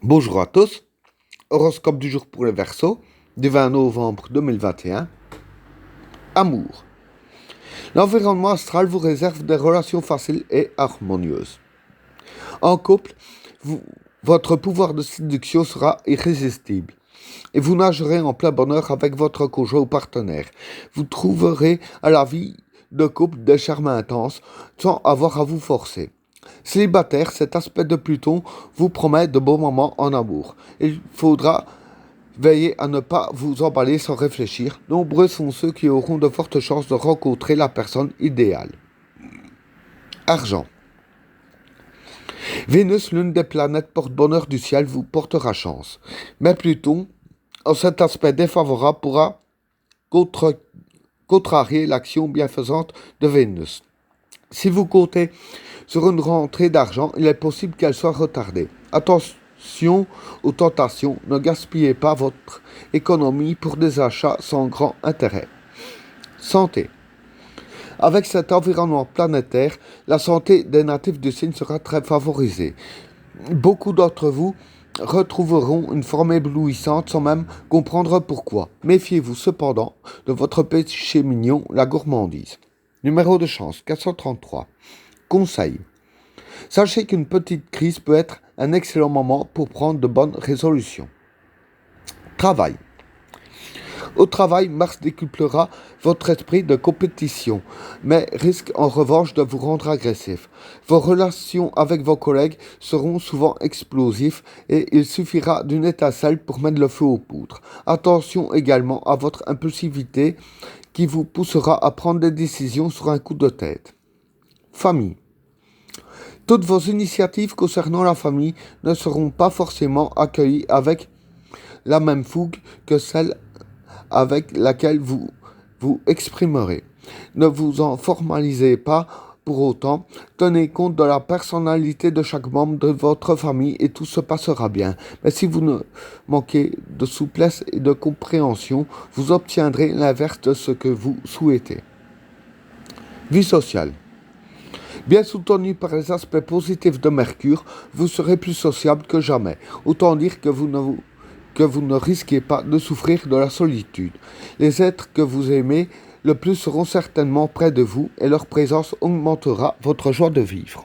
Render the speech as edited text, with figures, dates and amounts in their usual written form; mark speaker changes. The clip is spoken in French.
Speaker 1: Bonjour à tous, horoscope du jour pour les Verseaux, du 20 novembre 2021. Amour. L'environnement astral vous réserve des relations faciles et harmonieuses. En couple, votre pouvoir de séduction sera irrésistible et vous nagerez en plein bonheur avec votre conjoint ou partenaire. Vous trouverez à la vie de couple des charmes intenses sans avoir à vous forcer. Célibataire, cet aspect de Pluton vous promet de bons moments en amour. Il faudra veiller à ne pas vous emballer sans réfléchir. Nombreux sont ceux qui auront de fortes chances de rencontrer la personne idéale. Argent. Vénus, l'une des planètes porte-bonheur du ciel, vous portera chance. Mais Pluton, en cet aspect défavorable, pourra contrarier l'action bienfaisante de Vénus. Si vous comptez sur une rentrée d'argent, il est possible qu'elle soit retardée. Attention aux tentations, ne gaspillez pas votre économie pour des achats sans grand intérêt. Santé. Avec cet environnement planétaire, la santé des natifs du signe sera très favorisée. Beaucoup d'entre vous retrouveront une forme éblouissante sans même comprendre pourquoi. Méfiez-vous cependant de votre péché mignon, la gourmandise. Numéro de chance 433. Conseil. Sachez qu'une petite crise peut être un excellent moment pour prendre de bonnes résolutions. Travail. Au travail, Mars décuplera votre esprit de compétition, mais risque en revanche de vous rendre agressif. Vos relations avec vos collègues seront souvent explosives et il suffira d'une étincelle pour mettre le feu aux poudres. Attention également à votre impulsivité qui vous poussera à prendre des décisions sur un coup de tête. Famille. Toutes vos initiatives concernant la famille ne seront pas forcément accueillies avec la même fougue que celle avec laquelle vous vous exprimerez. Ne vous en formalisez pas pour autant, tenez compte de la personnalité de chaque membre de votre famille et tout se passera bien. Mais si vous ne manquez de souplesse et de compréhension, vous obtiendrez l'inverse de ce que vous souhaitez. Vie sociale. Bien soutenu par les aspects positifs de Mercure, vous serez plus sociable que jamais. Autant dire que vous ne risquez pas de souffrir de la solitude. Les êtres que vous aimez le plus seront certainement près de vous et leur présence augmentera votre joie de vivre.